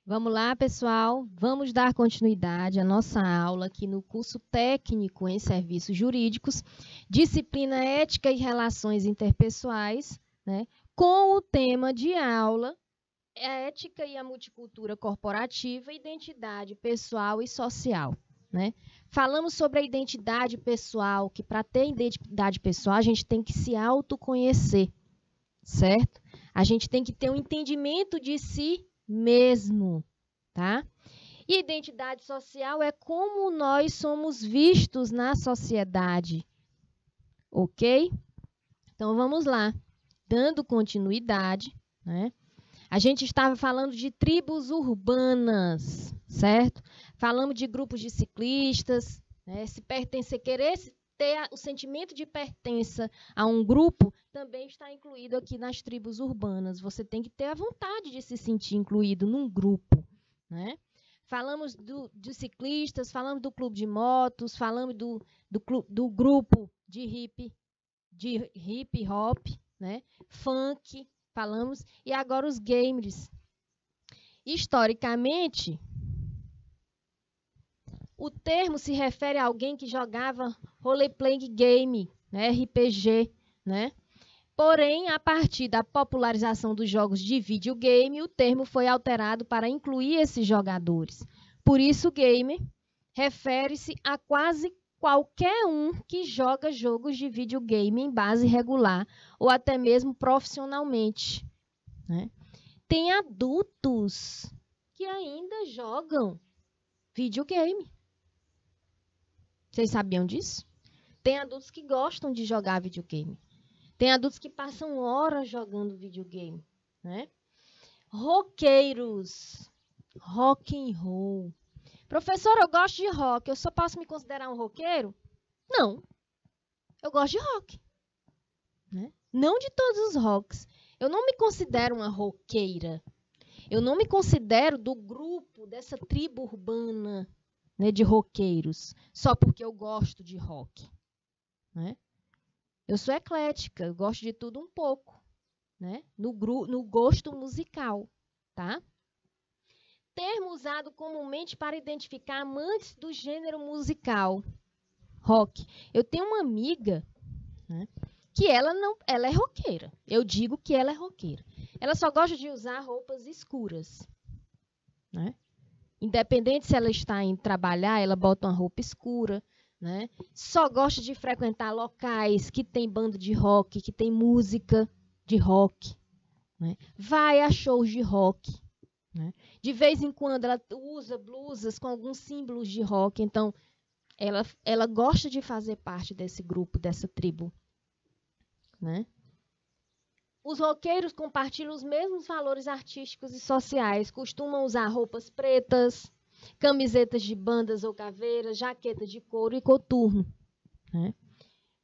Vamos lá, pessoal. Vamos dar continuidade à nossa aula aqui no curso técnico em serviços jurídicos, disciplina ética e relações interpessoais, né? Com o tema de aula a ética e a multicultura corporativa, identidade pessoal e social, né? Falamos sobre a identidade pessoal, que para ter identidade pessoal a gente tem que se autoconhecer, certo? A gente tem que ter um entendimento de si mesmo, tá? E identidade social é como nós somos vistos na sociedade, ok? Então vamos lá, dando continuidade, né? A gente estava falando de tribos urbanas, certo? Falamos de grupos de ciclistas, né? Se pertencer, querer ter o sentimento de pertença a um grupo, também está incluído aqui nas tribos urbanas. Você tem que ter a vontade de se sentir incluído num grupo, né? Falamos de ciclistas, falamos do clube de motos, falamos do grupo de hip hop, né? Funk, falamos, e agora os gamers. Historicamente, o termo se refere a alguém que jogava role-playing game, né, RPG, né? Porém, a partir da popularização dos jogos de videogame, o termo foi alterado para incluir esses jogadores. Por isso, gamer refere-se a quase qualquer um que joga jogos de videogame em base regular ou até mesmo profissionalmente, né? Tem adultos que ainda jogam videogame. Vocês sabiam disso? Tem adultos que gostam de jogar videogame. Tem adultos que passam horas jogando videogame, né? Roqueiros, rock and roll. Professor, eu gosto de rock, eu só posso me considerar um roqueiro? Não, eu gosto de rock, né? Não de todos os rocks. Eu não me considero uma roqueira. Eu não me considero do grupo, dessa tribo urbana, né, de roqueiros, só porque eu gosto de rock, né? Eu sou eclética, eu gosto de tudo um pouco, né? No gosto musical, tá? Termo usado comumente para identificar amantes do gênero musical, rock. Eu tenho uma amiga, né, que ela é roqueira. Eu digo que ela é roqueira. Ela só gosta de usar roupas escuras, né? Independente se ela está indo trabalhar, ela bota uma roupa escura, né? Só gosta de frequentar locais que tem banda de rock, que tem música de rock, né? Vai a shows de rock, né? De vez em quando ela usa blusas com alguns símbolos de rock, então ela gosta de fazer parte desse grupo, dessa tribo, né? Os roqueiros compartilham os mesmos valores artísticos e sociais, costumam usar roupas pretas, camisetas de bandas ou caveiras, jaquetas de couro e coturno, né?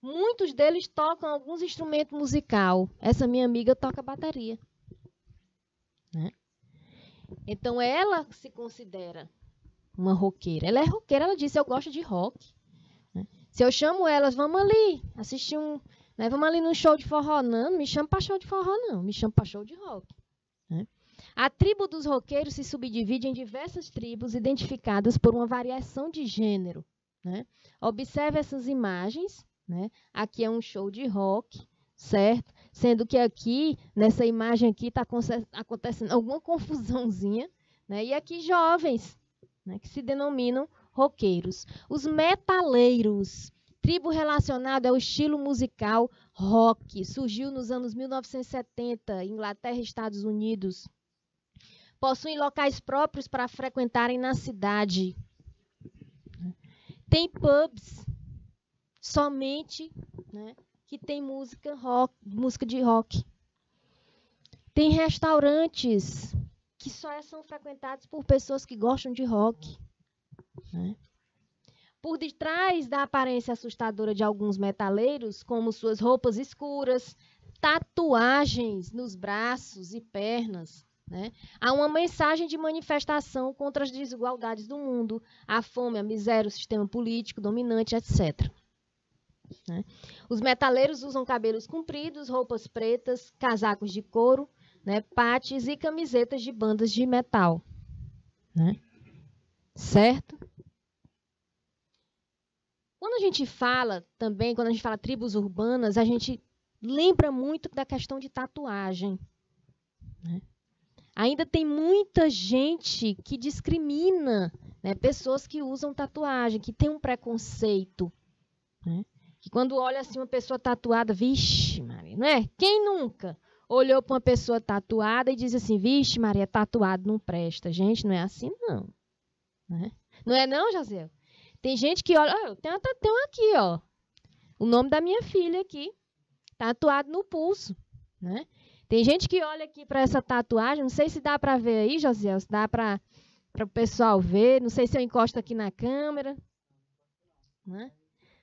Muitos deles tocam alguns instrumentos musicais. Essa minha amiga toca bateria, né? Então, ela se considera uma roqueira. Ela é roqueira, ela disse, eu gosto de rock, né? Se eu chamo elas, vamos ali assistir né, vamos ali num show de forró. Não me chama para show de forró, não. Me chama para show de rock, né? A tribo dos roqueiros se subdivide em diversas tribos identificadas por uma variação de gênero, né? Observe essas imagens, né? Aqui é um show de rock, certo? Sendo que aqui, nessa imagem aqui, está acontecendo alguma confusãozinha, né? E aqui jovens, né, que se denominam roqueiros. Os metaleiros, tribo relacionada ao estilo musical rock, surgiu nos anos 1970, Inglaterra e Estados Unidos. Possuem locais próprios para frequentarem na cidade. Tem pubs somente, né, que tem música de rock. Tem restaurantes que só são frequentados por pessoas que gostam de rock, né? Por detrás da aparência assustadora de alguns metaleiros, como suas roupas escuras, tatuagens nos braços e pernas, né, há uma mensagem de manifestação contra as desigualdades do mundo, a fome, a miséria, o sistema político dominante, etc. Né? Os metaleiros usam cabelos compridos, roupas pretas, casacos de couro, né, pates e camisetas de bandas de metal. né? Certo? Quando a gente fala também, quando a gente fala tribos urbanas, a gente lembra muito da questão de tatuagem, né? Ainda tem muita gente que discrimina, né, pessoas que usam tatuagem, que tem um preconceito, né? Que quando olha assim uma pessoa tatuada, vixe, Maria, não é? Quem nunca olhou para uma pessoa tatuada e diz assim, vixe, Maria, tatuado não presta. Gente, não é assim não, né? Não é não, Jaziel? Tem gente que olha, eu tenho um aqui, ó, o nome da minha filha aqui, tatuado no pulso, né? Tem gente que olha aqui para essa tatuagem, não sei se dá para ver aí, Josiel, se dá para o pessoal ver, não sei se eu encosto aqui na câmera, né?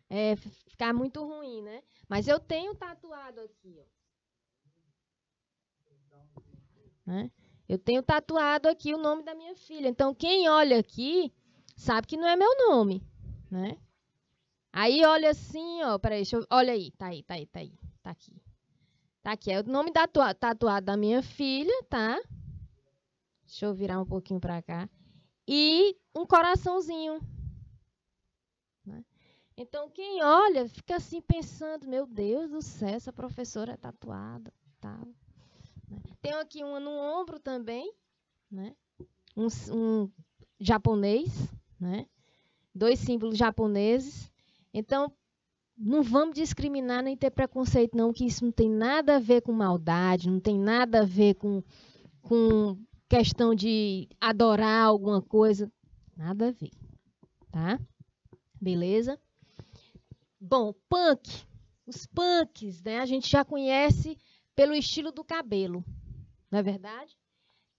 É, ficar muito ruim, né? Mas eu tenho tatuado aqui, ó. Né? Eu tenho tatuado aqui o nome da minha filha. Então, quem olha aqui sabe que não é meu nome, né? Aí olha assim, ó, peraí, olha aí, tá aí, tá aqui. Tá aqui, é o nome tatuado da minha filha, tá? Deixa eu virar um pouquinho pra cá. E um coraçãozinho. Né? Então, quem olha, fica assim pensando, meu Deus do céu, essa professora é tatuada, tal. Né? Tenho aqui uma no ombro também, né? Um japonês, né? 2 símbolos japoneses. Então, não vamos discriminar nem ter preconceito, não, que isso não tem nada a ver com maldade, não tem nada a ver com questão de adorar alguma coisa. Nada a ver, tá? Beleza? Bom, punk. Os punks, né? A gente já conhece pelo estilo do cabelo, não é verdade?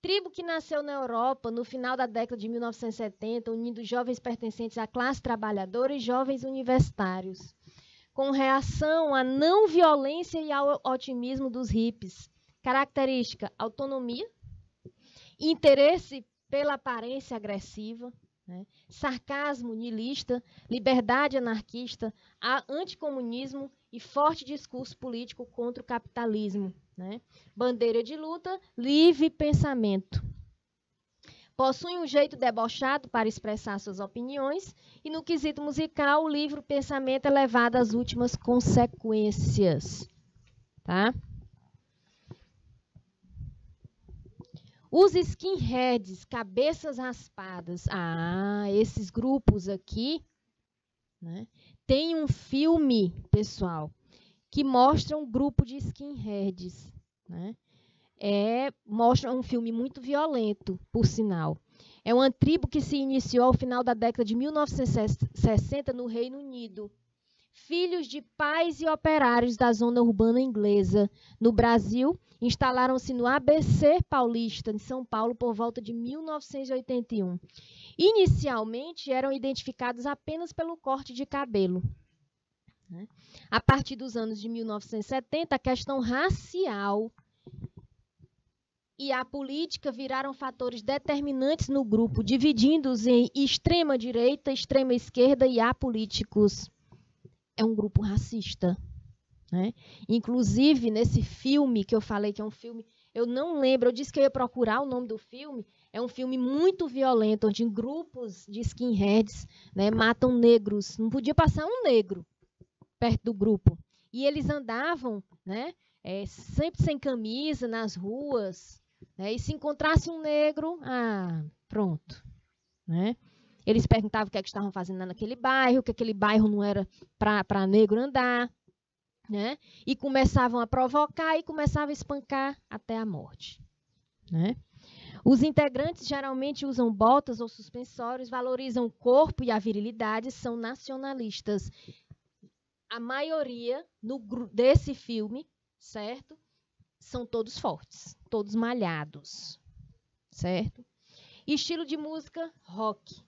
Tribo que nasceu na Europa no final da década de 1970, unindo jovens pertencentes à classe trabalhadora e jovens universitários, com reação à não violência e ao otimismo dos hippies. Característica: autonomia, interesse pela aparência agressiva, né? Sarcasmo niilista, liberdade anarquista, anticomunismo e forte discurso político contra o capitalismo. Né? Bandeira de luta, livre pensamento. Possui um jeito debochado para expressar suas opiniões e, no quesito musical, o livre pensamento é levado às últimas consequências. Tá? Os skinheads, cabeças raspadas. Ah, esses grupos aqui, né? Tem um filme, pessoal, que mostra um grupo de skinheads, né? Mostra um filme muito violento, por sinal. É uma tribo que se iniciou ao final da década de 1960 no Reino Unido. Filhos de pais e operários da zona urbana inglesa. No Brasil, instalaram-se no ABC Paulista, em São Paulo, por volta de 1981. Inicialmente, eram identificados apenas pelo corte de cabelo. A partir dos anos de 1970, a questão racial e a política viraram fatores determinantes no grupo, dividindo-os em extrema-direita, extrema-esquerda e apolíticos. É um grupo racista. Né? Inclusive, nesse filme que eu falei que é um filme, eu não lembro, eu disse que eu ia procurar o nome do filme, é um filme muito violento, onde grupos de skinheads, né, matam negros. Não podia passar um negro perto do grupo. E eles andavam, né, sempre sem camisa, nas ruas, né, e se encontrasse um negro, pronto. Né? Eles perguntavam o que é que estavam fazendo naquele bairro, que aquele bairro não era para negro andar. Né? E começavam a provocar e começavam a espancar até a morte. Né? Os integrantes geralmente usam botas ou suspensórios, valorizam o corpo e a virilidade, são nacionalistas. A maioria desse filme, certo? São todos fortes, todos malhados, certo? Estilo de música, rock.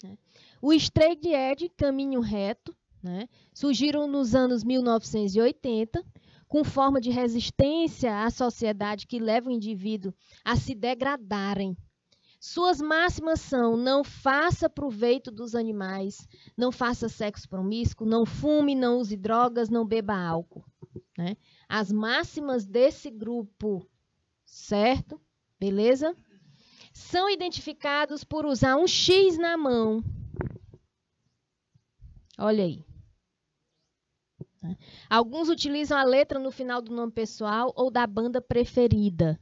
Né? O straight edge, caminho reto, né? Surgiram nos anos 1980, com forma de resistência à sociedade que leva o indivíduo a se degradarem. Suas máximas são: não faça proveito dos animais, não faça sexo promíscuo, não fume, não use drogas, não beba álcool. Né? As máximas desse grupo, certo? Beleza? são identificados por usar um X na mão. Olha aí. Alguns utilizam a letra no final do nome pessoal ou da banda preferida.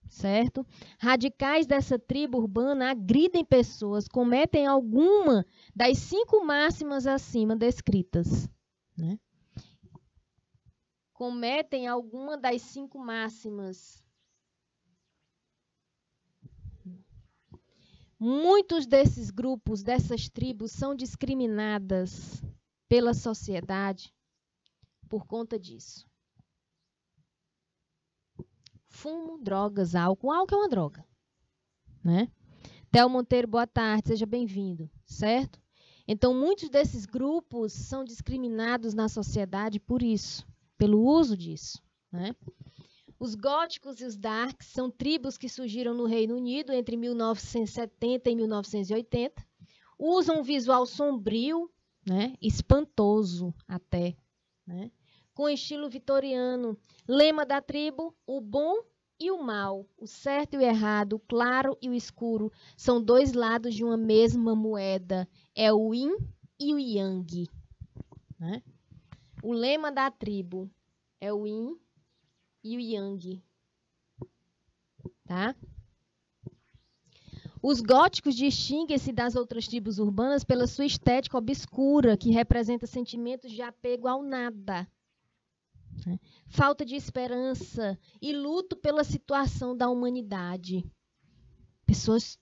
Certo? Radicais dessa tribo urbana agridem pessoas, cometem alguma das 5 máximas acima descritas. Né? Cometem alguma das 5 máximas. Muitos desses grupos, dessas tribos, são discriminadas pela sociedade por conta disso. Fumo, drogas, álcool. Álcool é uma droga. Né? Theo Monteiro, boa tarde, seja bem-vindo. Certo? Então, muitos desses grupos são discriminados na sociedade por isso, pelo uso disso. Né? Os góticos e os darks são tribos que surgiram no Reino Unido entre 1970 e 1980. Usam um visual sombrio, né? Espantoso até. Né? Com estilo vitoriano. Lema da tribo, o bom e o mal, o certo e o errado, o claro e o escuro, são 2 lados de uma mesma moeda. É o yin e o yang. Né? O lema da tribo é o yin e o yang. Tá? Os góticos distinguem-se das outras tribos urbanas pela sua estética obscura, que representa sentimentos de apego ao nada. Falta de esperança e luto pela situação da humanidade. Pessoas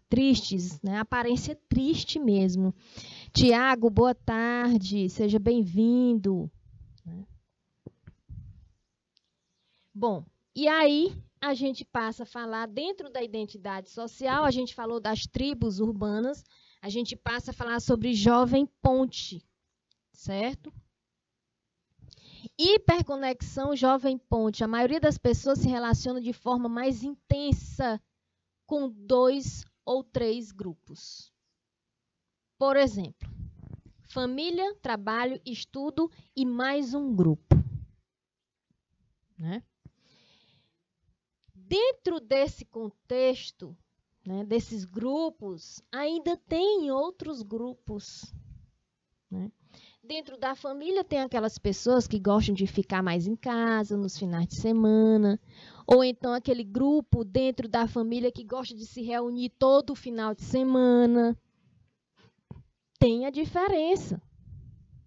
tristes, né? Aparência triste mesmo. Tiago, boa tarde, seja bem-vindo. Bom, e aí a gente passa a falar dentro da identidade social, a gente falou das tribos urbanas, a gente passa a falar sobre jovem ponte, certo? Hiperconexão jovem ponte. A maioria das pessoas se relaciona de forma mais intensa com 2 ou 3 grupos. Por exemplo, família, trabalho, estudo e mais um grupo. Né? Dentro desse contexto, né, desses grupos, ainda tem outros grupos. Né? Dentro da família tem aquelas pessoas que gostam de ficar mais em casa nos finais de semana, ou então aquele grupo dentro da família que gosta de se reunir todo final de semana. Tem a diferença,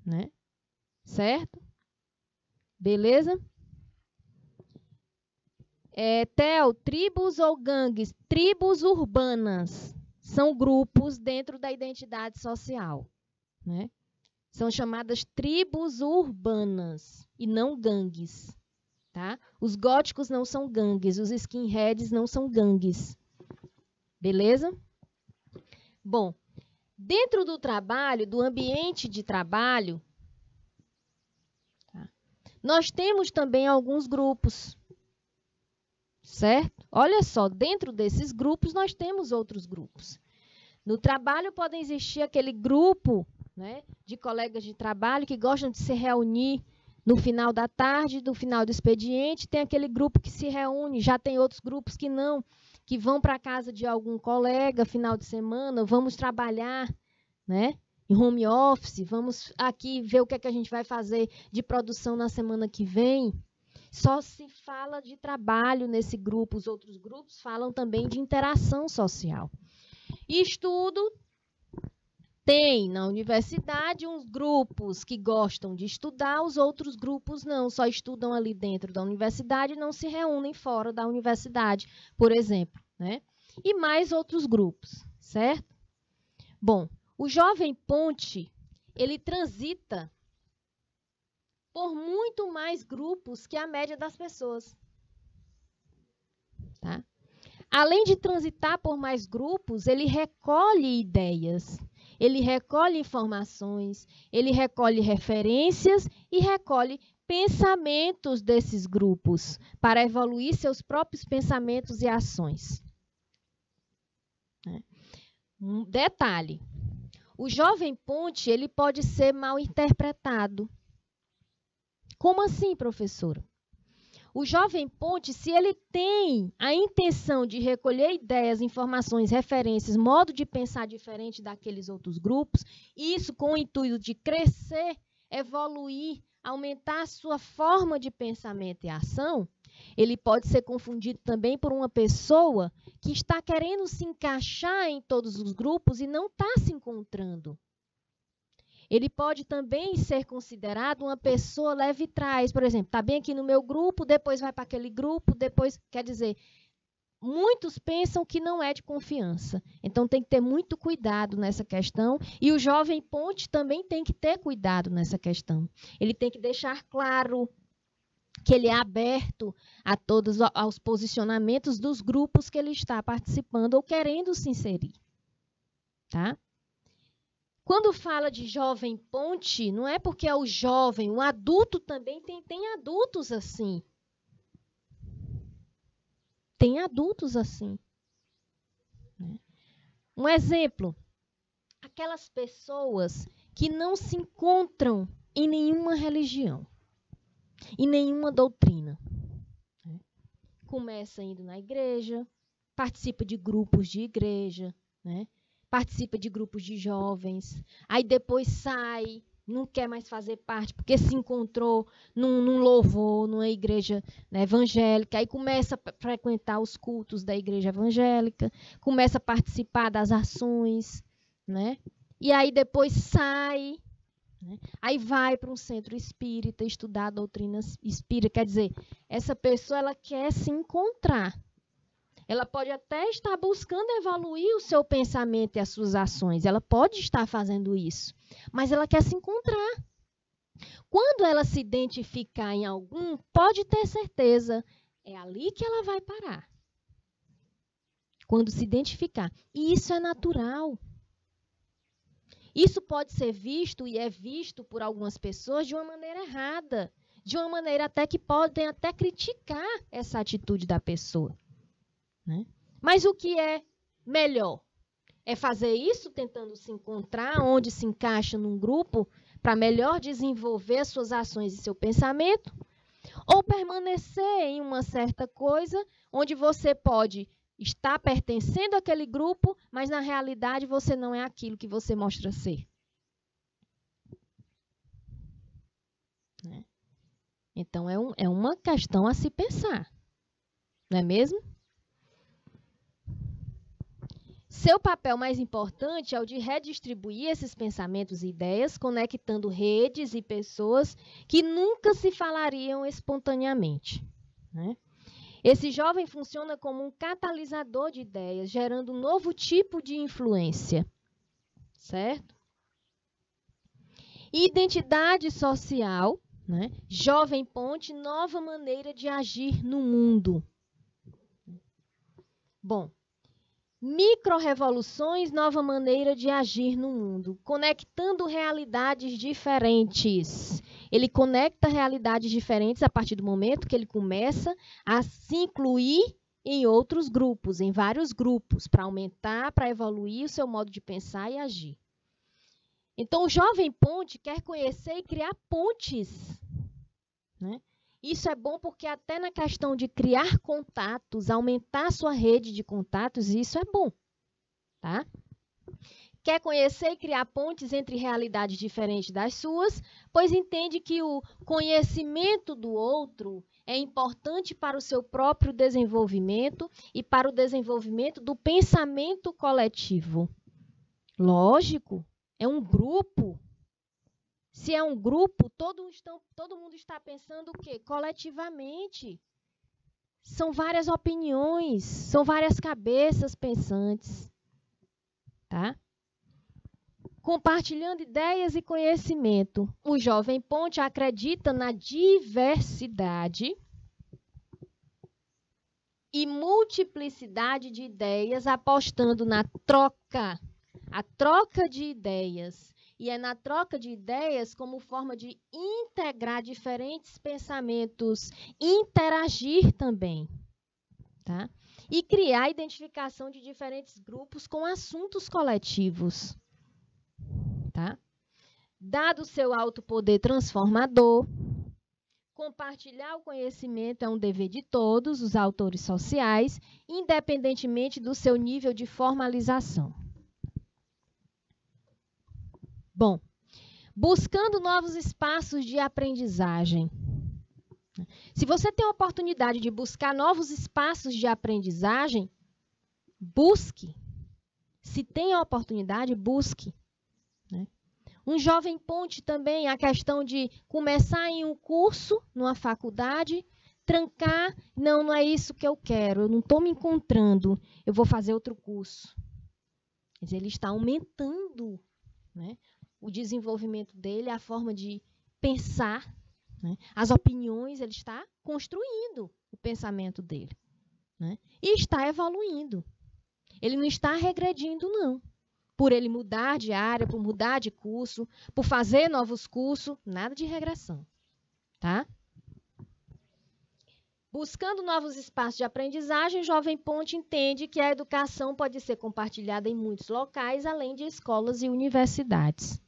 né? Certo? Beleza? Theo, tribos ou gangues? Tribos urbanas são grupos dentro da identidade social, né? São chamadas tribos urbanas e não gangues. Tá? Os góticos não são gangues, os skinheads não são gangues. Beleza? Bom, dentro do trabalho, do ambiente de trabalho, tá? Nós temos também alguns grupos. Certo? Olha só, dentro desses grupos nós temos outros grupos. No trabalho pode existir aquele grupo, né, de colegas de trabalho que gostam de se reunir no final da tarde, no final do expediente. Tem aquele grupo que se reúne, já tem outros grupos que não, que vão para a casa de algum colega final de semana, vamos trabalhar, né, em home office, vamos aqui ver o que é que a gente vai fazer de produção na semana que vem. Só se fala de trabalho nesse grupo, os outros grupos falam também de interação social. Estudo, tem na universidade uns grupos que gostam de estudar, os outros grupos não, só estudam ali dentro da universidade e não se reúnem fora da universidade, por exemplo. Né? E mais outros grupos, certo? Bom, o jovem ponte, ele transita por muito mais grupos que a média das pessoas. Tá? Além de transitar por mais grupos, ele recolhe ideias, ele recolhe informações, ele recolhe referências e recolhe pensamentos desses grupos para evoluir seus próprios pensamentos e ações. Um detalhe, o jovem ponte ele pode ser mal interpretado. Como assim, professora? O jovem ponte, se ele tem a intenção de recolher ideias, informações, referências, modo de pensar diferente daqueles outros grupos, isso com o intuito de crescer, evoluir, aumentar a sua forma de pensamento e ação, ele pode ser confundido também por uma pessoa que está querendo se encaixar em todos os grupos e não está se encontrando. Ele pode também ser considerado uma pessoa leve trás. Por exemplo, está bem aqui no meu grupo, depois vai para aquele grupo, depois... Quer dizer, muitos pensam que não é de confiança. Então, tem que ter muito cuidado nessa questão. E o jovem ponte também tem que ter cuidado nessa questão. Ele tem que deixar claro que ele é aberto a todos aos posicionamentos dos grupos que ele está participando ou querendo se inserir. Tá? Quando fala de jovem ponte, não é porque é o jovem, o adulto também tem adultos assim. Tem adultos assim. Um exemplo, aquelas pessoas que não se encontram em nenhuma religião, em nenhuma doutrina. Começa indo na igreja, participa de grupos de igreja, né? Participa de grupos de jovens, aí depois sai, não quer mais fazer parte, porque se encontrou num louvor, numa igreja, né, evangélica, aí começa a frequentar os cultos da igreja evangélica, começa a participar das ações, né? E aí depois sai, né? Aí vai para um centro espírita estudar a doutrina espírita. Quer dizer, essa pessoa ela quer se encontrar. Ela pode até estar buscando evoluir o seu pensamento e as suas ações. Ela pode estar fazendo isso, mas ela quer se encontrar. Quando ela se identificar em algum, pode ter certeza, é ali que ela vai parar. Quando se identificar. E isso é natural. Isso pode ser visto e é visto por algumas pessoas de uma maneira errada, de uma maneira até que podem até criticar essa atitude da pessoa. Né? Mas o que é melhor? É fazer isso tentando se encontrar onde se encaixa num grupo para melhor desenvolver as suas ações e seu pensamento? Ou permanecer em uma certa coisa onde você pode estar pertencendo àquele grupo, mas na realidade você não é aquilo que você mostra ser? Né? Então é uma questão a se pensar, não é mesmo? Seu papel mais importante é o de redistribuir esses pensamentos e ideias, conectando redes e pessoas que nunca se falariam espontaneamente. Né? Esse jovem funciona como um catalisador de ideias, gerando um novo tipo de influência. Certo? Identidade social, né? Jovem ponte, nova maneira de agir no mundo. Bom, micro-revoluções, nova maneira de agir no mundo, conectando realidades diferentes. Ele conecta realidades diferentes a partir do momento que ele começa a se incluir em outros grupos, em vários grupos, para aumentar, para evoluir o seu modo de pensar e agir. Então, o jovem ponte quer conhecer e criar pontes. Né? Isso é bom porque até na questão de criar contatos, aumentar a sua rede de contatos, isso é bom. Tá? Quer conhecer e criar pontes entre realidades diferentes das suas, pois entende que o conhecimento do outro é importante para o seu próprio desenvolvimento e para o desenvolvimento do pensamento coletivo. Lógico, é um grupo. Se é um grupo, todo mundo está pensando o quê? Coletivamente. São várias opiniões, são várias cabeças pensantes. Tá? Compartilhando ideias e conhecimento. O jovem ponte acredita na diversidade e multiplicidade de ideias, apostando na troca. A troca de ideias. E é na troca de ideias como forma de integrar diferentes pensamentos, interagir também, tá? E criar a identificação de diferentes grupos com assuntos coletivos, tá? Dado o seu alto poder transformador, Compartilhar o conhecimento é um dever de todos os autores sociais, independentemente do seu nível de formalização. Bom, buscando novos espaços de aprendizagem. Se você tem a oportunidade de buscar novos espaços de aprendizagem, busque. Se tem a oportunidade, busque. Né? Um jovem ponte também a questão de começar em um curso, numa faculdade, trancar, não é isso que eu quero, eu não estou me encontrando, eu vou fazer outro curso. Quer dizer, ele está aumentando, né, o desenvolvimento dele, a forma de pensar, né, as opiniões, ele está construindo o pensamento dele. Né, e está evoluindo. Ele não está regredindo, não. Por ele mudar de área, por mudar de curso, por fazer novos cursos, nada de regressão. Tá? Buscando novos espaços de aprendizagem, o Jovem Ponte entende que a educação pode ser compartilhada em muitos locais, além de escolas e universidades.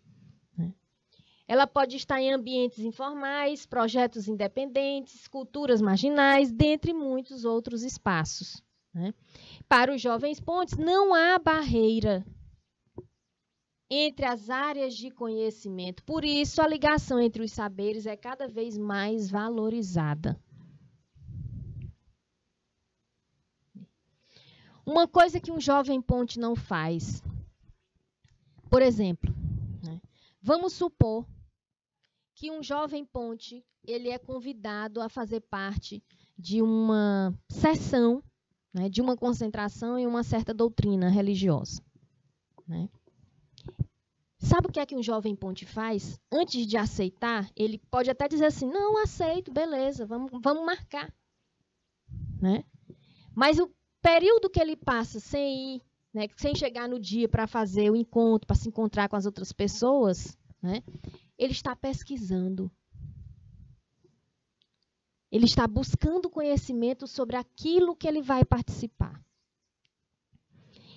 Ela pode estar em ambientes informais, projetos independentes, culturas marginais, dentre muitos outros espaços. Para os Jovens Pontes, não há barreira entre as áreas de conhecimento. Por isso, a ligação entre os saberes é cada vez mais valorizada. Uma coisa que um jovem ponte não faz, por exemplo, vamos supor que um jovem ponte ele é convidado a fazer parte de uma sessão, de uma concentração em uma certa doutrina religiosa. Sabe o que é que um jovem ponte faz? Antes de aceitar, ele pode até dizer assim, não, aceito, beleza, vamos marcar. Mas o período que ele passa sem ir, sem chegar no dia para fazer o encontro, para se encontrar com as outras pessoas, ele está pesquisando. Ele está buscando conhecimento sobre aquilo que ele vai participar.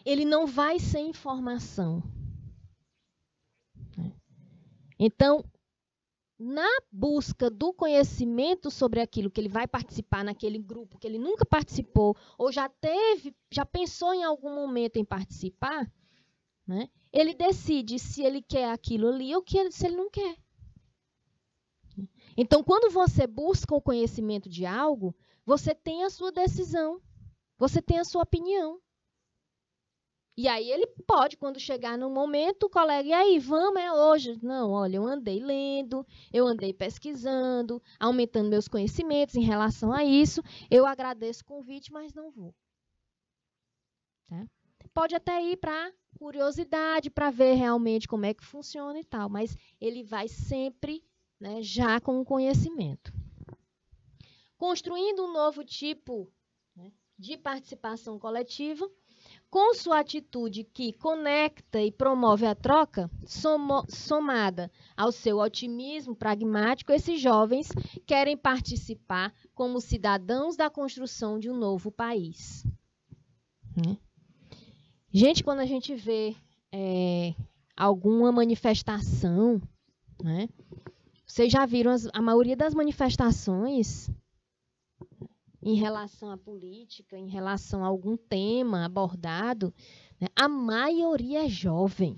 Ele não vai sem informação. Então, na busca do conhecimento sobre aquilo que ele vai participar naquele grupo que ele nunca participou ou já pensou em algum momento em participar, ele decide se ele quer aquilo ali ou se ele não quer. Então, quando você busca o conhecimento de algo, você tem a sua decisão, você tem a sua opinião. E aí ele pode, quando chegar no momento, o colega, e aí, vamos, é hoje? Não, olha, eu andei lendo, eu andei pesquisando, aumentando meus conhecimentos em relação a isso, eu agradeço o convite, mas não vou. Tá? Pode até ir para curiosidade, para ver realmente como é que funciona e tal, mas ele vai sempre já com o conhecimento. Construindo um novo tipo de participação coletiva, com sua atitude que conecta e promove a troca, somada ao seu otimismo pragmático, esses jovens querem participar como cidadãos da construção de um novo país. Gente, quando a gente vê alguma manifestação, vocês já viram a maioria das manifestações em relação à política, em relação a algum tema abordado, a maioria é jovem.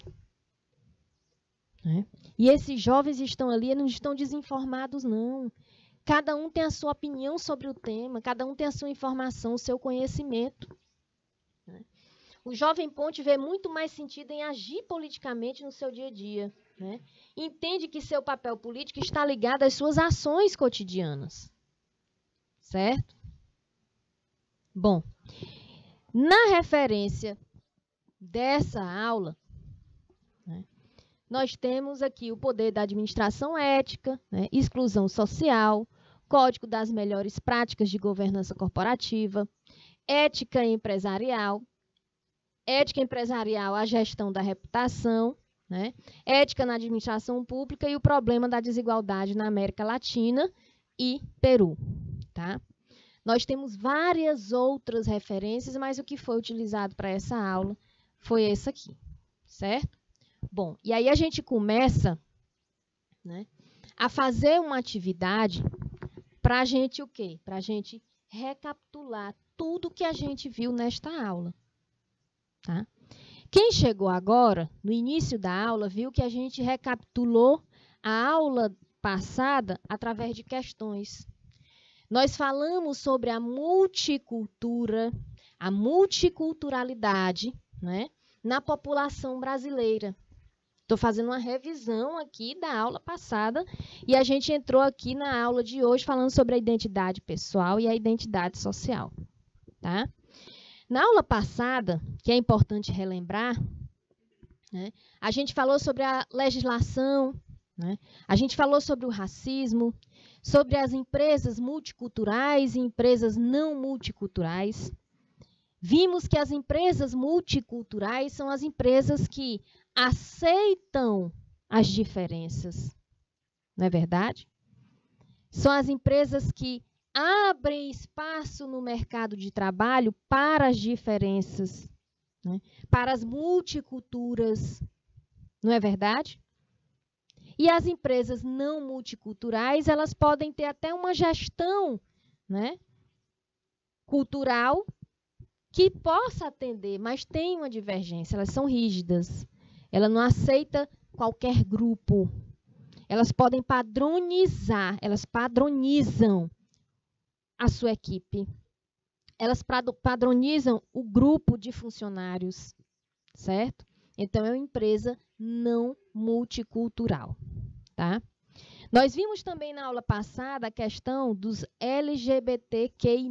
E esses jovens estão ali, não estão desinformados, não. Cada um tem a sua opinião sobre o tema, cada um tem a sua informação, o seu conhecimento. O jovem ponte vê muito mais sentido em agir politicamente no seu dia a dia. Entende que seu papel político está ligado às suas ações cotidianas. Certo? Bom, na referência dessa aula, nós temos aqui o poder da administração ética, exclusão social, código das melhores práticas de governança corporativa, ética empresarial, a gestão da reputação, ética na administração pública e o problema da desigualdade na América Latina e Peru. Tá? Nós temos várias outras referências, mas o que foi utilizado para essa aula foi esse aqui, certo? Bom, e aí a gente começa a fazer uma atividade para a gente o quê? Para a gente recapitular tudo que a gente viu nesta aula. Tá? Quem chegou agora, no início da aula, viu que a gente recapitulou a aula passada através de questões. Nós falamos sobre a multicultura, a multiculturalidade, né, na população brasileira. Estou fazendo uma revisão aqui da aula passada e a gente entrou aqui na aula de hoje falando sobre a identidade pessoal e a identidade social. Tá? Na aula passada, que é importante relembrar, né, a gente falou sobre a legislação, né, a gente falou sobre o racismo, sobre as empresas multiculturais e empresas não multiculturais. Vimos que as empresas multiculturais são as empresas que aceitam as diferenças, não é verdade? São as empresas que abrem espaço no mercado de trabalho para as diferenças, né? Para as multiculturas, não é verdade? E as empresas não multiculturais, elas podem ter até uma gestão, né, cultural que possa atender, mas tem uma divergência, elas são rígidas. Ela não aceita qualquer grupo. Elas podem padronizar, elas padronizam a sua equipe. Elas padronizam o grupo de funcionários, certo? Então, é uma empresa não multicultural, tá? Nós vimos também na aula passada a questão dos LGBTQI+,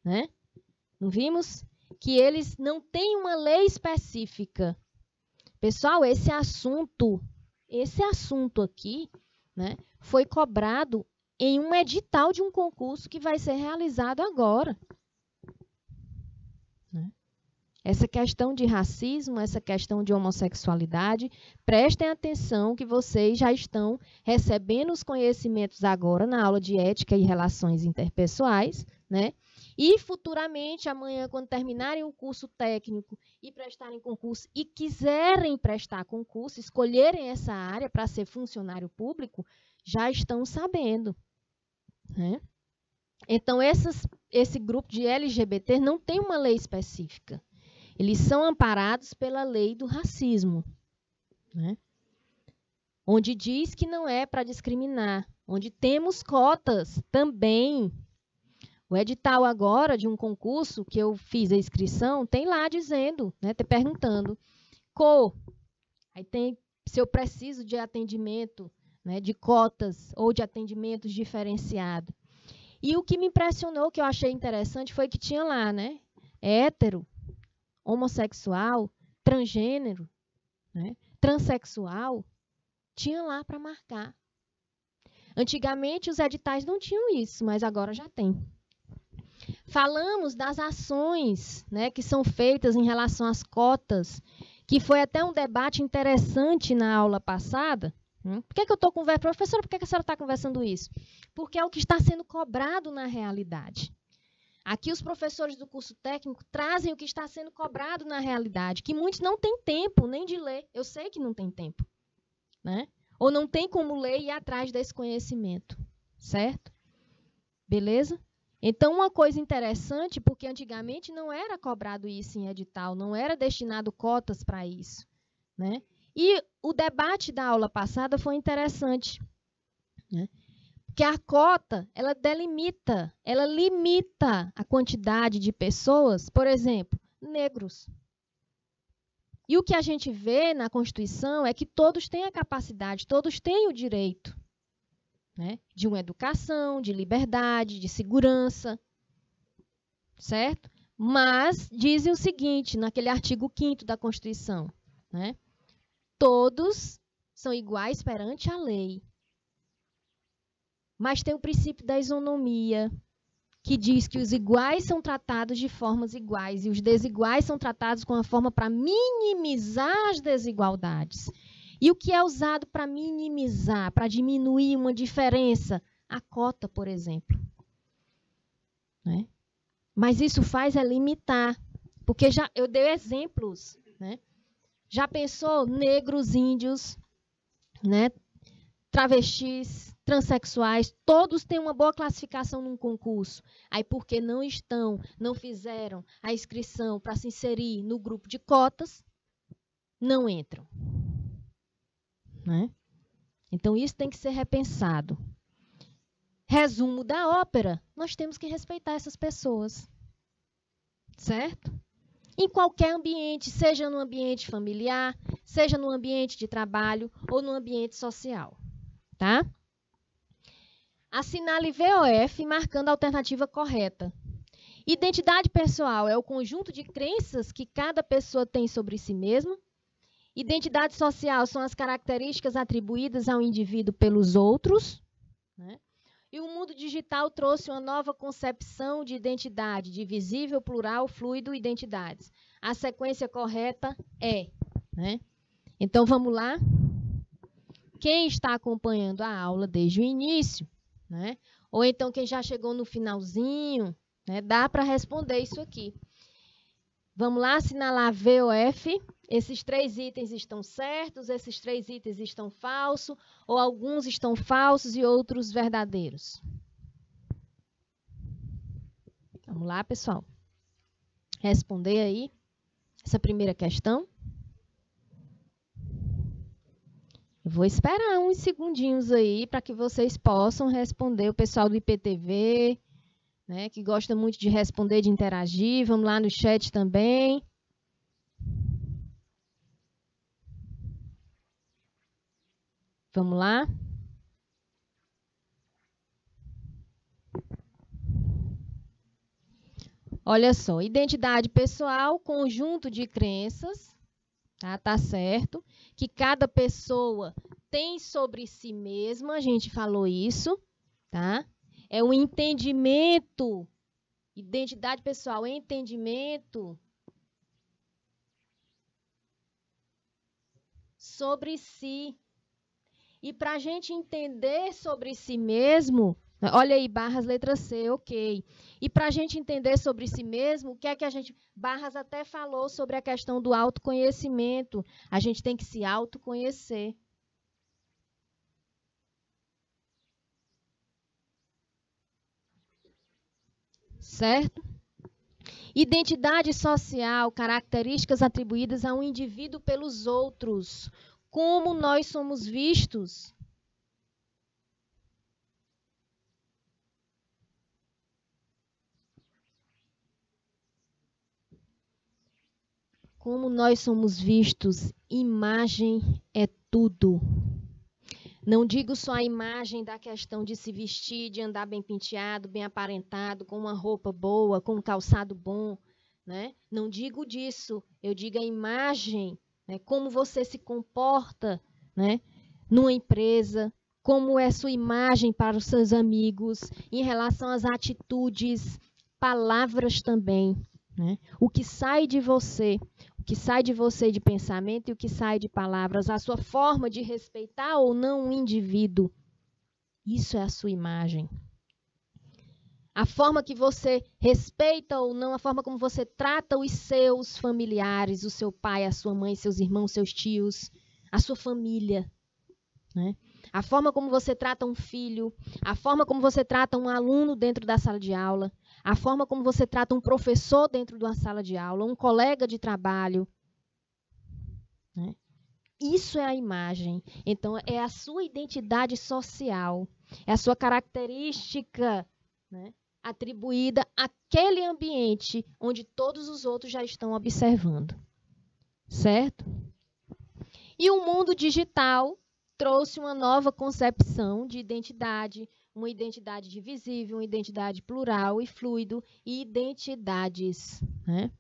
né? Não vimos? Que eles não têm uma lei específica. Pessoal, esse assunto aqui, né, foi cobrado em um edital de um concurso que vai ser realizado agora. Né? Essa questão de racismo, essa questão de homossexualidade, prestem atenção que vocês já estão recebendo os conhecimentos agora na aula de ética e relações interpessoais, né? E futuramente, amanhã, quando terminarem o curso técnico e prestarem concurso e quiserem prestar concurso, escolherem essa área para ser funcionário público, já estão sabendo. Né? Então, esse grupo de LGBT não tem uma lei específica. Eles são amparados pela lei do racismo, né? Onde diz que não é para discriminar, onde temos cotas também. O edital agora de um concurso que eu fiz a inscrição, tem lá dizendo, né, te perguntando, cor, aí tem se eu preciso de atendimento, né, de cotas ou de atendimentos diferenciado. E o que me impressionou, que eu achei interessante, foi que tinha lá, né, hétero, homossexual, transgênero, né, transexual, tinha lá para marcar. Antigamente os editais não tinham isso, mas agora já tem. Falamos das ações, né, que são feitas em relação às cotas, que foi até um debate interessante na aula passada. Por que eu estou conversando? Professora, por que a senhora está conversando isso? Porque é o que está sendo cobrado na realidade. Aqui os professores do curso técnico trazem o que está sendo cobrado na realidade, que muitos não têm tempo nem de ler. Eu sei que não tem tempo, né? Ou não tem como ler e ir atrás desse conhecimento, certo? Beleza? Então, uma coisa interessante, porque antigamente não era cobrado isso em edital, não era destinado cotas para isso, né? E o debate da aula passada foi interessante, né? Porque a cota, ela delimita, ela limita a quantidade de pessoas, por exemplo, negros. E o que a gente vê na Constituição é que todos têm a capacidade, todos têm o direito, né, de uma educação, de liberdade, de segurança, certo? Mas dizem o seguinte, naquele artigo 5º da Constituição, né, todos são iguais perante a lei. Mas tem o princípio da isonomia, que diz que os iguais são tratados de formas iguais e os desiguais são tratados com a forma para minimizar as desigualdades. E o que é usado para minimizar, para diminuir uma diferença? A cota, por exemplo. Né? Mas isso faz é limitar, porque já eu dei exemplos. Né? Já pensou negros, índios, né, travestis, transexuais, todos têm uma boa classificação num concurso. Aí, porque não fizeram a inscrição para se inserir no grupo de cotas, não entram. Né? Então, isso tem que ser repensado. Resumo da ópera, nós temos que respeitar essas pessoas. Certo? Em qualquer ambiente, seja no ambiente familiar, seja no ambiente de trabalho ou no ambiente social. Tá? Assinale VOF marcando a alternativa correta. Identidade pessoal é o conjunto de crenças que cada pessoa tem sobre si mesma. Identidade social são as características atribuídas ao indivíduo pelos outros. Né? E o mundo digital trouxe uma nova concepção de identidade, divisível, plural, fluido, identidades. A sequência correta é. Né? Então, vamos lá. Quem está acompanhando a aula desde o início, né? Ou então quem já chegou no finalzinho, né? Dá para responder isso aqui. Vamos lá, assinalar VOF. Esses 3 itens estão certos, esses 3 itens estão falsos, ou alguns estão falsos e outros verdadeiros. Vamos lá, pessoal. Responder aí essa primeira questão. Eu vou esperar uns segundinhos aí para que vocês possam responder. O pessoal do IPTV, né, que gosta muito de responder, de interagir. Vamos lá no chat também. Vamos lá. Olha só, identidade pessoal, conjunto de crenças, tá certo? Que cada pessoa tem sobre si mesma, a gente falou isso, tá? É um entendimento, identidade pessoal, entendimento sobre si. E para a gente entender sobre si mesmo, olha aí, Barras, letra C, ok. E para a gente entender sobre si mesmo, o que é que a gente... Barras até falou sobre a questão do autoconhecimento. A gente tem que se autoconhecer. Certo? Identidade social, características atribuídas a um indivíduo pelos outros. Como nós somos vistos? Como nós somos vistos, imagem é tudo. Não digo só a imagem da questão de se vestir, de andar bem penteado, bem aparentado, com uma roupa boa, com um calçado bom, né? Não digo disso, eu digo a imagem, né? Como você se comporta, né? Numa empresa, como é sua imagem para os seus amigos, em relação às atitudes, palavras também, né? O que sai de você de pensamento e o que sai de palavras, a sua forma de respeitar ou não o indivíduo. Isso é a sua imagem. A forma que você respeita ou não, a forma como você trata os seus familiares, o seu pai, a sua mãe, seus irmãos, seus tios, a sua família. Né? A forma como você trata um filho, a forma como você trata um aluno dentro da sala de aula, a forma como você trata um professor dentro de uma sala de aula, um colega de trabalho. Né? Isso é a imagem. Então, é a sua identidade social, é a sua característica, né, atribuída àquele ambiente onde todos os outros já estão observando. Certo? E o mundo digital trouxe uma nova concepção de identidade, uma identidade divisível, uma identidade plural e fluido e identidades. Né?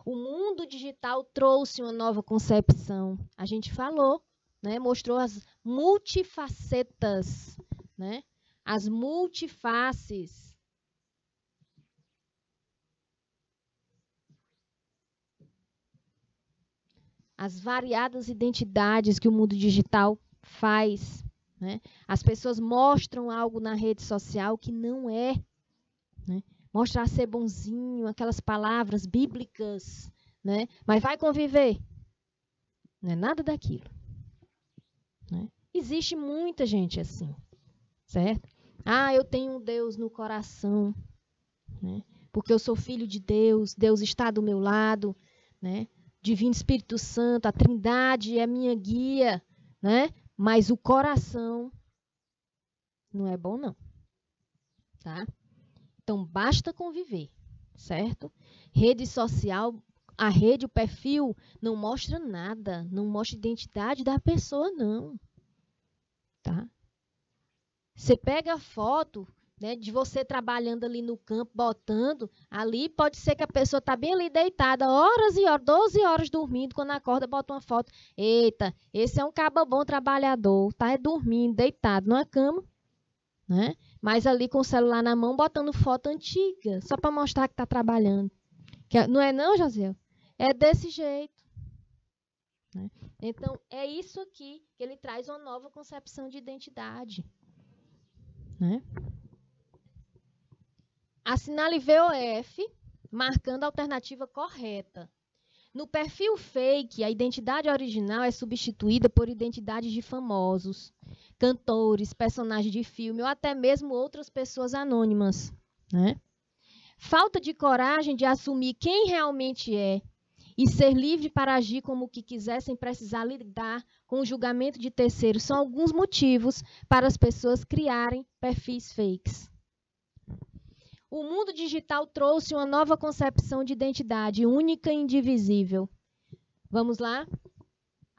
O mundo digital trouxe uma nova concepção. A gente falou, né? Mostrou as multifacetas, né? As multifaces. As variadas identidades que o mundo digital faz. Né? As pessoas mostram algo na rede social que não é. Né? Mostrar ser bonzinho, aquelas palavras bíblicas, né? Mas vai conviver. Não é nada daquilo. Né? Existe muita gente assim, certo? Ah, eu tenho um Deus no coração, né? Porque eu sou filho de Deus, Deus está do meu lado, né? Divino Espírito Santo, a Trindade é minha guia, né? Mas o coração não é bom, não, tá? Então, basta conviver, certo? Rede social, a rede, o perfil, não mostra nada, não mostra a identidade da pessoa, não, tá? Você pega a foto, né, de você trabalhando ali no campo, botando, ali pode ser que a pessoa está bem ali deitada, horas e horas, 12 horas dormindo, quando acorda, bota uma foto. Eita, esse é um caba bom trabalhador, tá dormindo, deitado numa cama, né? Mas ali com o celular na mão, botando foto antiga, só para mostrar que está trabalhando. Não é não, Josiel? É desse jeito. Né? Então, é isso aqui que ele traz uma nova concepção de identidade. Né? Assinale VOF, marcando a alternativa correta. No perfil fake, a identidade original é substituída por identidades de famosos, cantores, personagens de filme ou até mesmo outras pessoas anônimas. Né? Falta de coragem de assumir quem realmente é e ser livre para agir como o que quiser sem precisar lidar com o julgamento de terceiros são alguns motivos para as pessoas criarem perfis fakes. O mundo digital trouxe uma nova concepção de identidade única e indivisível. Vamos lá?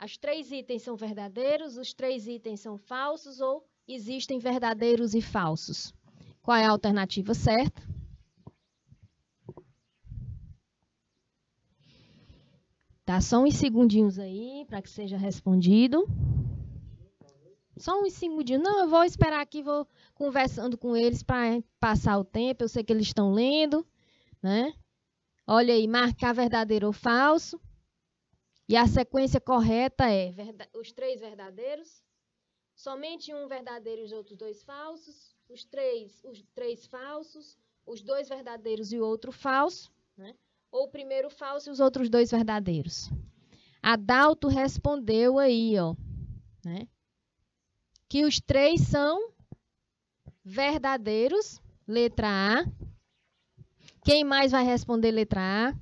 Os 3 itens são verdadeiros, os 3 itens são falsos ou existem verdadeiros e falsos? Qual é a alternativa certa? Tá, só uns segundinhos aí para que seja respondido. Só uns segundinhos. Não, eu vou esperar aqui, vou conversando com eles para passar o tempo. Eu sei que eles estão lendo, né? Olha aí, marcar verdadeiro ou falso. E a sequência correta é os 3 verdadeiros, somente um verdadeiro e os outros 2 falsos, os três falsos, os 2 verdadeiros e o outro falso, né? Ou o primeiro falso e os outros 2 verdadeiros. Adalto respondeu aí, ó, né? Que os 3 são verdadeiros, letra A. Quem mais vai responder letra A?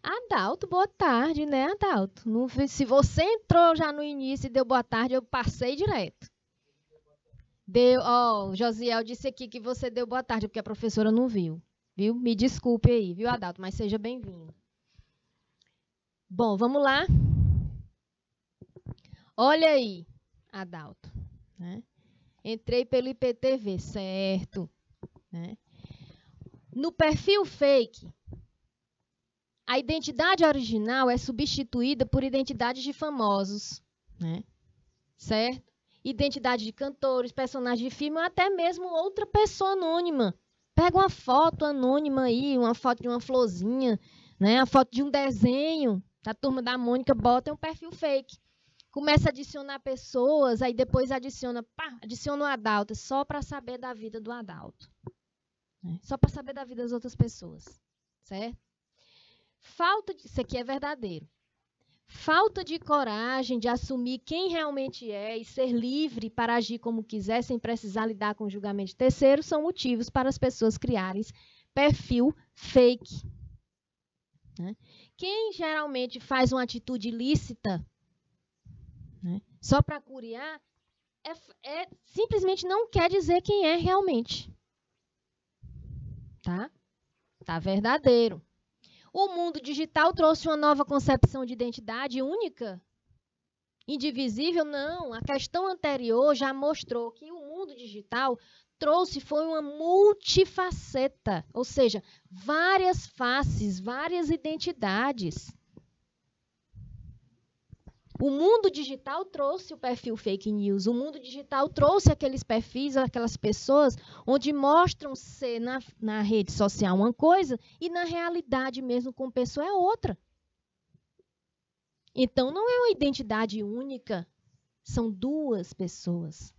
Adalto, boa tarde, né, Adalto? Não, se você entrou já no início e deu boa tarde, eu passei direto. O Josiel disse aqui que você deu boa tarde, porque a professora não viu. Viu? Me desculpe aí, viu, Adalto? Mas seja bem-vindo. Bom, vamos lá. Olha aí, Adalto. Né? Entrei pelo IPTV, certo. Né? No perfil fake, a identidade original é substituída por identidades de famosos, né? Certo? Identidade de cantores, personagens de filme ou até mesmo outra pessoa anônima. Pega uma foto anônima aí, uma foto de uma florzinha, né? A foto de um desenho da Turma da Mônica, bota um perfil fake. Começa a adicionar pessoas, aí depois adiciona o Adalto, só para saber da vida do Adalto. Né? Só para saber da vida das outras pessoas, certo? Isso aqui é verdadeiro. Falta de coragem de assumir quem realmente é e ser livre para agir como quiser sem precisar lidar com o julgamento de terceiros são motivos para as pessoas criarem perfil fake. Né? Quem geralmente faz uma atitude ilícita, né, só para curiar, simplesmente não quer dizer quem é realmente. Tá verdadeiro. O mundo digital trouxe uma nova concepção de identidade única? Indivisível? Não. A questão anterior já mostrou que o mundo digital foi uma multifaceta, ou seja, várias faces, várias identidades. O mundo digital trouxe o perfil fake news, o mundo digital trouxe aqueles perfis, aquelas pessoas onde mostram ser na rede social uma coisa e na realidade mesmo com pessoa é outra. Então não é uma identidade única, são 2 pessoas.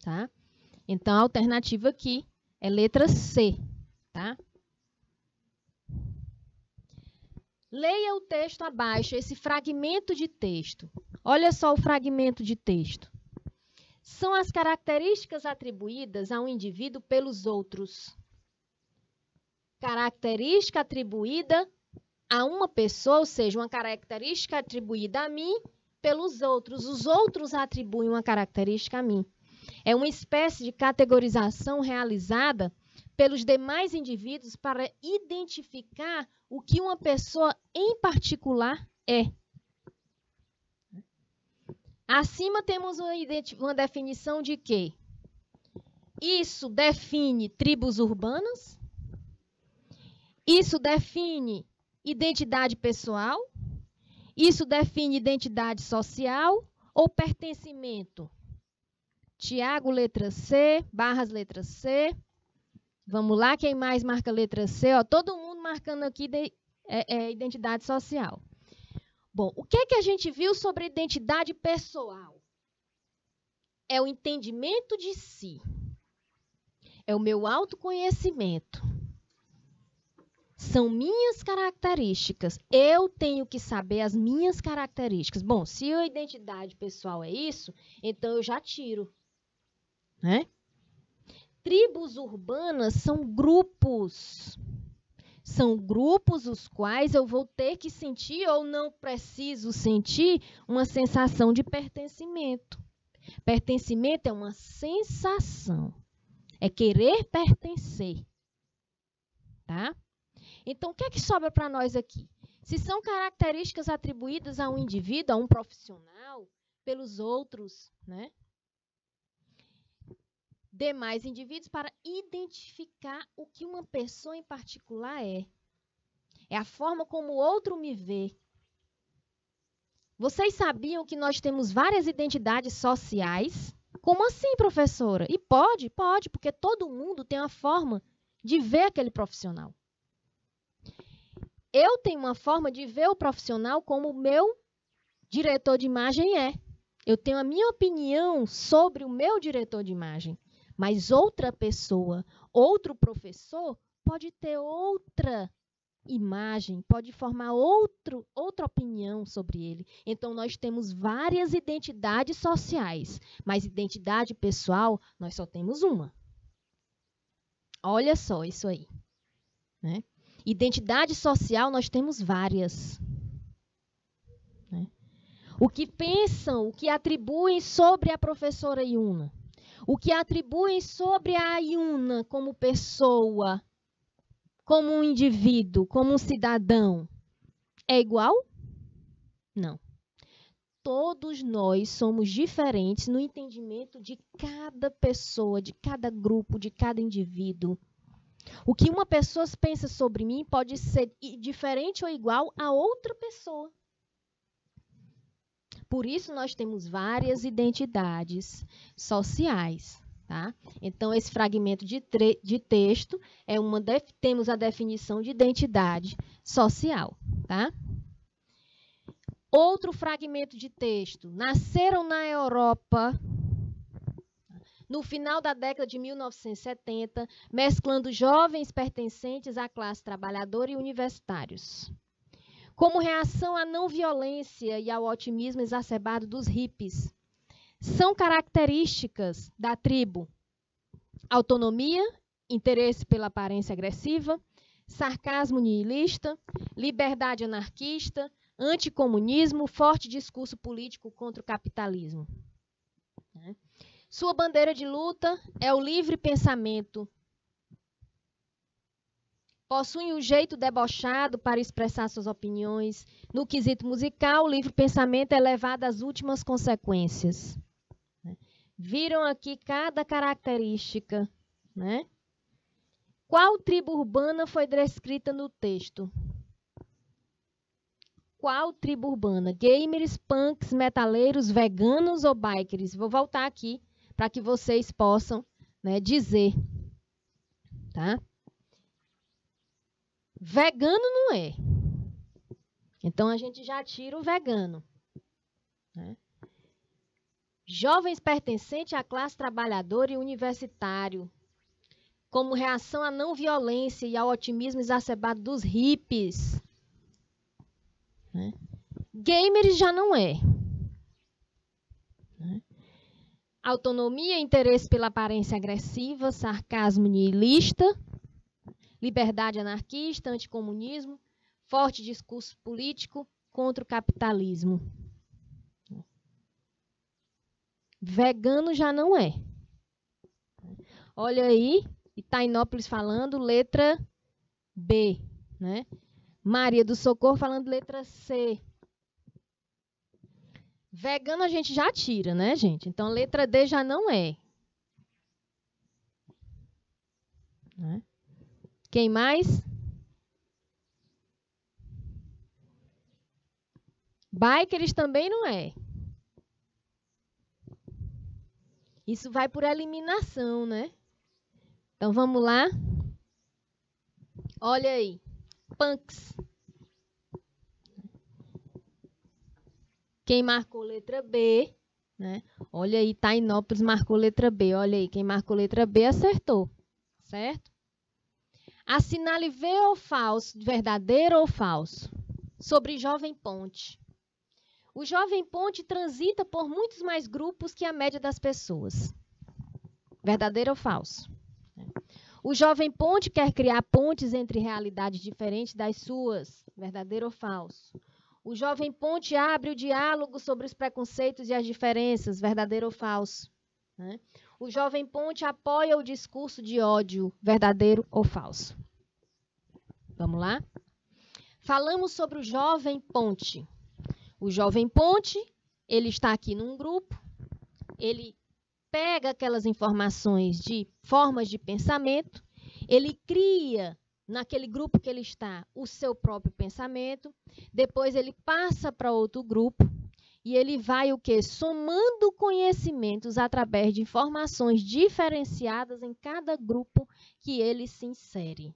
Tá? Então a alternativa aqui é letra C. Tá? Leia o texto abaixo, esse fragmento de texto. Olha só o fragmento de texto. São as características atribuídas a um indivíduo pelos outros. Característica atribuída a uma pessoa, ou seja, uma característica atribuída a mim pelos outros. Os outros atribuem uma característica a mim. É uma espécie de categorização realizada pelos demais indivíduos para identificar o que uma pessoa em particular é. Acima temos uma definição de que isso define tribos urbanas, isso define identidade pessoal, isso define identidade social ou pertencimento. Tiago, letra C, Barras, letra C. Vamos lá, quem mais marca letra C? Ó, todo mundo marcando aqui identidade social. Bom, o que é que a gente viu sobre identidade pessoal? É o entendimento de si. É o meu autoconhecimento. São minhas características. Eu tenho que saber as minhas características. Bom, se a identidade pessoal é isso, então eu já tiro. Né? Tribos urbanas são grupos. São grupos os quais eu vou ter que sentir ou não preciso sentir uma sensação de pertencimento. Pertencimento é uma sensação. É querer pertencer. Tá? Então, o que é que sobra para nós aqui? Se são características atribuídas a um indivíduo, a um profissional, pelos outros, né? Demais indivíduos para identificar o que uma pessoa em particular é. É a forma como o outro me vê. Vocês sabiam que nós temos várias identidades sociais? Como assim, professora? E pode, porque todo mundo tem uma forma de ver aquele profissional. Eu tenho uma forma de ver o profissional como o meu diretor de imagem é. Eu tenho a minha opinião sobre o meu diretor de imagem. Mas outra pessoa, outro professor, pode ter outra imagem, pode formar outra opinião sobre ele. Então, nós temos várias identidades sociais, mas identidade pessoal, nós só temos uma. Olha só isso aí. Né? Identidade social, nós temos várias. Né? O que pensam, o que atribuem sobre a professora Yuna? O que atribuem sobre a Yuna como pessoa, como um indivíduo, como um cidadão, é igual? Não. Todos nós somos diferentes no entendimento de cada pessoa, de cada grupo, de cada indivíduo. O que uma pessoa pensa sobre mim pode ser diferente ou igual a outra pessoa. Por isso, nós temos várias identidades sociais. Tá? Então, esse fragmento de texto temos a definição de identidade social. Tá? Outro fragmento de texto. Nasceram na Europa no final da década de 1970, mesclando jovens pertencentes à classe trabalhadora e universitários. Como reação à não violência e ao otimismo exacerbado dos hippies. São características da tribo: autonomia, interesse pela aparência agressiva, sarcasmo nihilista, liberdade anarquista, anticomunismo, forte discurso político contra o capitalismo. Sua bandeira de luta é o livre pensamento. Possuem um jeito debochado para expressar suas opiniões. No quesito musical, o livre pensamento é levado às últimas consequências. Viram aqui cada característica, né? Qual tribo urbana foi descrita no texto? Qual tribo urbana? Gamers, punks, metaleiros, veganos ou bikers? Vou voltar aqui para que vocês possam, né, dizer. Tá? Vegano não é. Então, a gente já tira o vegano. Né? Jovens pertencentes à classe trabalhadora e universitário. Como reação à não violência e ao otimismo exacerbado dos hippies. né? Gamers já não é. Né? Autonomia, interesse pela aparência agressiva, sarcasmo nihilista, liberdade anarquista, anticomunismo, forte discurso político contra o capitalismo. Vegano já não é. Olha aí, Itainópolis falando letra B, né? Maria do Socorro falando letra C. Vegano a gente já tira, né, gente? Então, letra D já não é. Né? Quem mais? Bikers também não é. Isso vai por eliminação, né? Então, vamos lá. Olha aí. Punks. Quem marcou letra B, né? Olha aí, Tainópolis marcou letra B. Olha aí, quem marcou letra B acertou. Certo? Assinale V ou falso, verdadeiro ou falso. Sobre Jovem Ponte. O Jovem Ponte transita por muitos mais grupos que a média das pessoas. Verdadeiro ou falso? O Jovem Ponte quer criar pontes entre realidades diferentes das suas. Verdadeiro ou falso? O Jovem Ponte abre o diálogo sobre os preconceitos e as diferenças. Verdadeiro ou falso? Né? O Jovem Ponte apoia o discurso de ódio. Verdadeiro ou falso? Vamos lá? Falamos sobre o Jovem Ponte. O Jovem Ponte, ele está aqui num grupo, ele pega aquelas informações de formas de pensamento, ele cria naquele grupo que ele está o seu próprio pensamento, depois ele passa para outro grupo e ele vai o quê? Somando conhecimentos através de informações diferenciadas em cada grupo que ele se insere.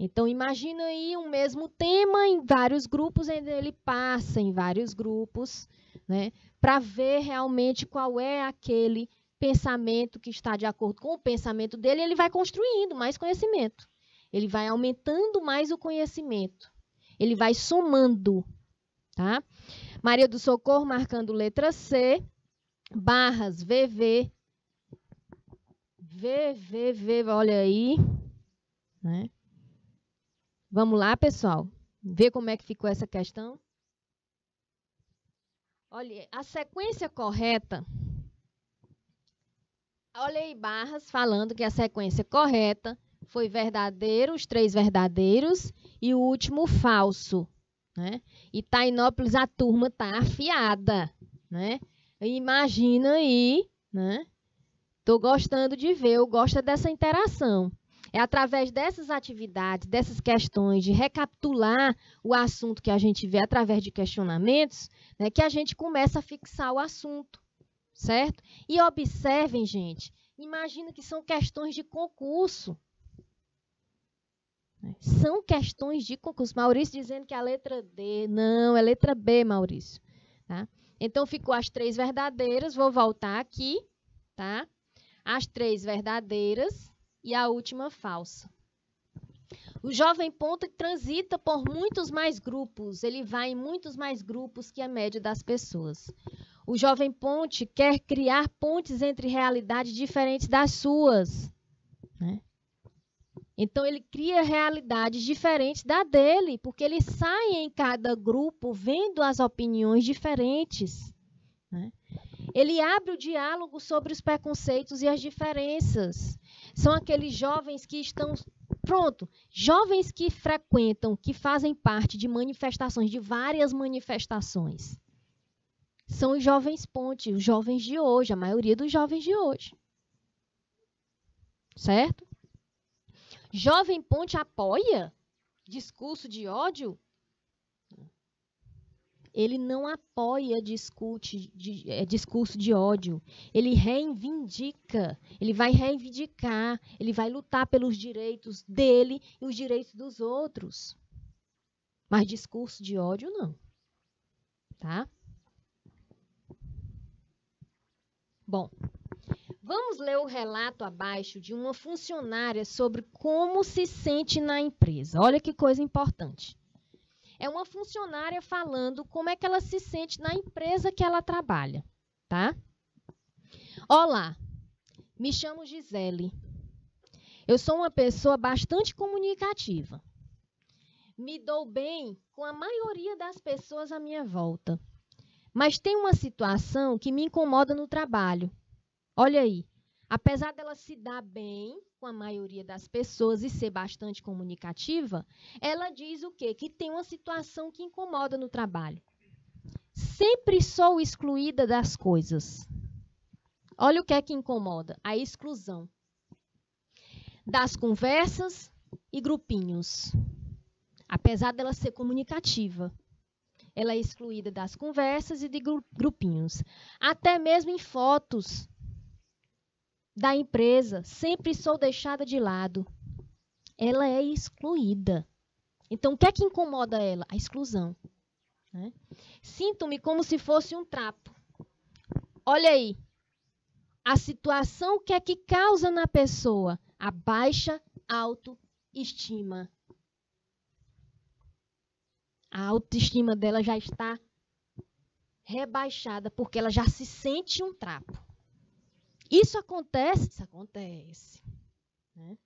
Então, imagina aí um mesmo tema em vários grupos, ele passa em vários grupos, né, para ver realmente qual é aquele pensamento que está de acordo com o pensamento dele, ele vai construindo mais conhecimento. Ele vai aumentando mais o conhecimento. Ele vai somando, tá? Maria do Socorro marcando letra C, barras VV, olha aí, né? Vamos lá, pessoal, ver como é que ficou essa questão. Olha, a sequência correta, olha aí, barras falando que a sequência correta foi verdadeiro, os 3 verdadeiros e o último falso, né? E Tainópolis, a turma tá afiada, né? Imagina aí, né? Tô gostando de ver, eu gosto dessa interação. É através dessas atividades, dessas questões, de recapitular o assunto que a gente vê através de questionamentos, né, que a gente começa a fixar o assunto, certo? E observem, gente, imagina que são questões de concurso. São questões de concurso. Maurício dizendo que é a letra D. Não, é letra B, Maurício. Tá? Então, ficou as 3 verdadeiras. Vou voltar aqui, tá? As 3 verdadeiras e a última falsa. O Jovem Ponte transita por muitos mais grupos. Ele vai em muitos mais grupos que a média das pessoas. O Jovem Ponte quer criar pontes entre realidades diferentes das suas. Né? Então, ele cria realidades diferentes da dele, porque ele sai em cada grupo vendo as opiniões diferentes. Né? Ele abre o diálogo sobre os preconceitos e as diferenças. São aqueles jovens que estão... Pronto, jovens que frequentam, que fazem parte de manifestações, de várias manifestações. São os jovens ponte, os jovens de hoje, a maioria dos jovens de hoje. Certo? Jovem Ponte apoia discurso de ódio? Ele não apoia discurso de ódio. Ele reivindica, ele vai reivindicar, ele vai lutar pelos direitos dele e os direitos dos outros. Mas discurso de ódio, não. Tá? Bom, Vamos ler o relato abaixo de uma funcionária sobre como se sente na empresa. Olha que coisa importante. É uma funcionária falando como é que ela se sente na empresa que ela trabalha, tá? Olá, me chamo Gisele. Eu sou uma pessoa bastante comunicativa. Me dou bem com a maioria das pessoas à minha volta. Mas tem uma situação que me incomoda no trabalho. Olha aí, apesar dela se dar bem com a maioria das pessoas e ser bastante comunicativa, ela diz o quê? Que tem uma situação que incomoda no trabalho. Sempre sou excluída das coisas. Olha o que é que incomoda, a exclusão. Das conversas e grupinhos. Apesar dela ser comunicativa, ela é excluída das conversas e de grupinhos. Até mesmo em fotos da empresa, sempre sou deixada de lado. Ela é excluída. Então, o que é que incomoda ela? A exclusão. Né? Sinto-me como se fosse um trapo. Olha aí. A situação que é que causa na pessoa? A baixa autoestima. A autoestima dela já está rebaixada porque ela já se sente um trapo. Isso acontece? Isso acontece. Né?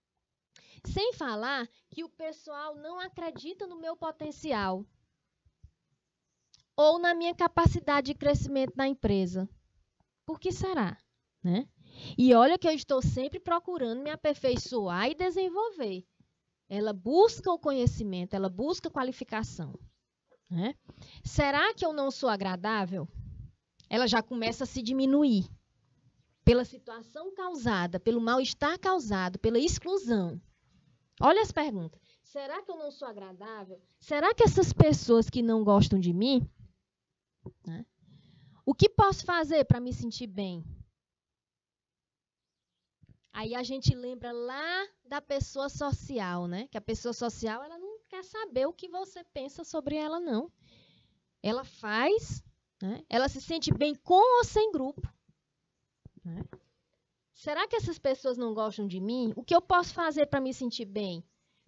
Sem falar que o pessoal não acredita no meu potencial ou na minha capacidade de crescimento na empresa. Por que será? Né? E olha que eu estou sempre procurando me aperfeiçoar e desenvolver. Ela busca o conhecimento, ela busca qualificação. Né? Será que eu não sou agradável? Ela já começa a se diminuir. Pela situação causada, pelo mal-estar causado, pela exclusão. Olha as perguntas. Será que eu não sou agradável? Será que essas pessoas que não gostam de mim, né? O que posso fazer para me sentir bem? Aí a gente lembra lá da pessoa social, né? Que a pessoa social, ela não quer saber o que você pensa sobre ela, não. Ela faz, né? Ela se sente bem com ou sem grupo. Né? Será que essas pessoas não gostam de mim? O que eu posso fazer para me sentir bem?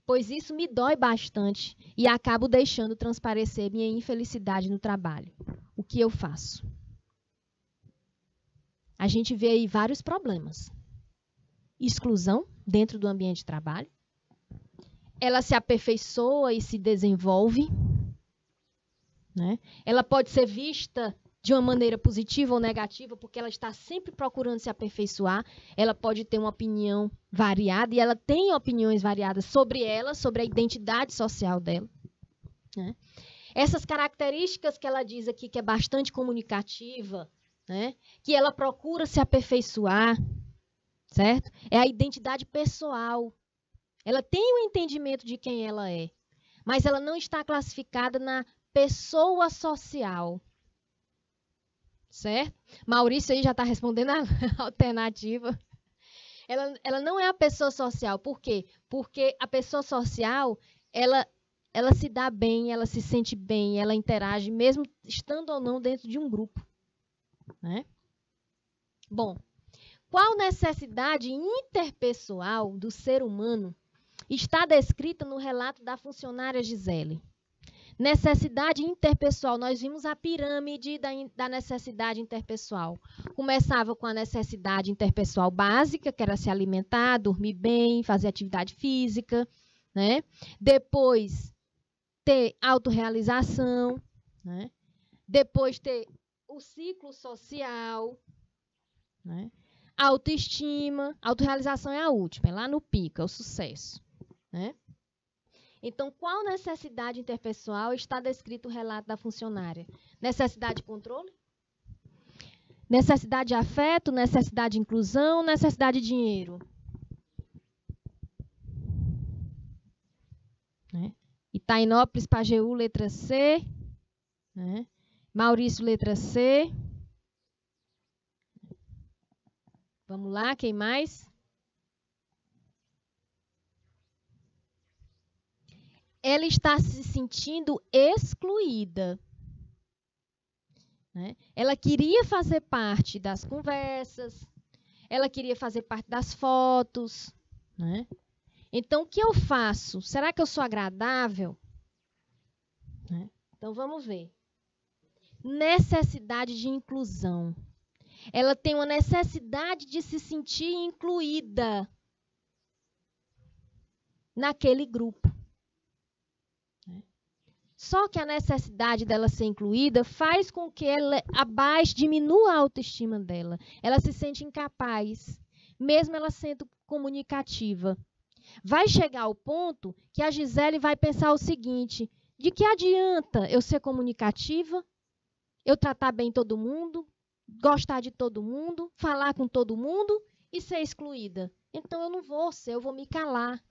Pois isso me dói bastante e acabo deixando transparecer minha infelicidade no trabalho. O que eu faço? A gente vê aí vários problemas. Exclusão dentro do ambiente de trabalho. Ela se aperfeiçoa e se desenvolve. Né? Ela pode ser vista de uma maneira positiva ou negativa, porque ela está sempre procurando se aperfeiçoar. Ela pode ter uma opinião variada, e ela tem opiniões variadas sobre ela, sobre a identidade social dela. Né? Essas características que ela diz aqui, que é bastante comunicativa, né? Que ela procura se aperfeiçoar, certo? É a identidade pessoal. Ela tem um entendimento de quem ela é, mas ela não está classificada na pessoa social. Certo? Maurício aí já está respondendo a alternativa. Ela não é a pessoa social. Por quê? Porque a pessoa social, ela se dá bem, ela se sente bem, ela interage, mesmo estando ou não dentro de um grupo. Né? Bom, qual necessidade interpessoal do ser humano está descrita no relato da funcionária Gisele? Necessidade interpessoal, nós vimos a pirâmide da necessidade interpessoal. Começava com a necessidade interpessoal básica, que era se alimentar, dormir bem, fazer atividade física. Né? Depois, ter autorrealização. Né? Depois, ter o ciclo social. Né? Autoestima. Autorrealização é a última, é lá no pico, é o sucesso. Né? Então, qual necessidade interpessoal está descrito no relato da funcionária? Necessidade de controle? Necessidade de afeto? Necessidade de inclusão? Necessidade de dinheiro? Né? Itainópolis, Pajeú, letra C. Né? Maurício, letra C. Vamos lá, quem mais? Ela está se sentindo excluída. Né? Ela queria fazer parte das conversas, Ela queria fazer parte das fotos, né? Então, o que eu faço? Será que eu sou agradável? Né? Então, vamos ver. Necessidade de inclusão. Ela tem uma necessidade de se sentir incluída naquele grupo. Só que a necessidade dela ser incluída faz com que ela diminua a autoestima dela. Ela se sente incapaz, mesmo ela sendo comunicativa. Vai chegar ao ponto que a Gisele vai pensar o seguinte: de que adianta eu ser comunicativa, eu tratar bem todo mundo, gostar de todo mundo, falar com todo mundo e ser excluída? Então eu não vou ser, eu vou me calar.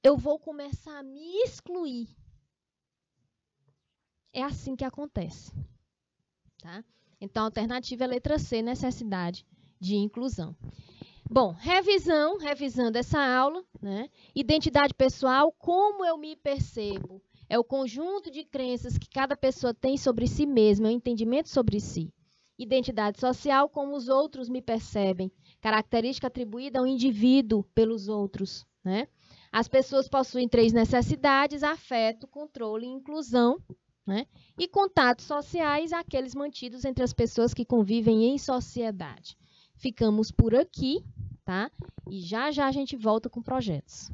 Eu vou começar a me excluir. É assim que acontece. Tá? Então, a alternativa é a letra C, necessidade de inclusão. Bom, revisando essa aula, né? Identidade pessoal, como eu me percebo? É o conjunto de crenças que cada pessoa tem sobre si mesma, é o entendimento sobre si. Identidade social, como os outros me percebem, característica atribuída ao indivíduo pelos outros, né? As pessoas possuem 3 necessidades: afeto, controle e inclusão. Né? E contatos sociais, aqueles mantidos entre as pessoas que convivem em sociedade. Ficamos por aqui, tá? E já já a gente volta com projetos.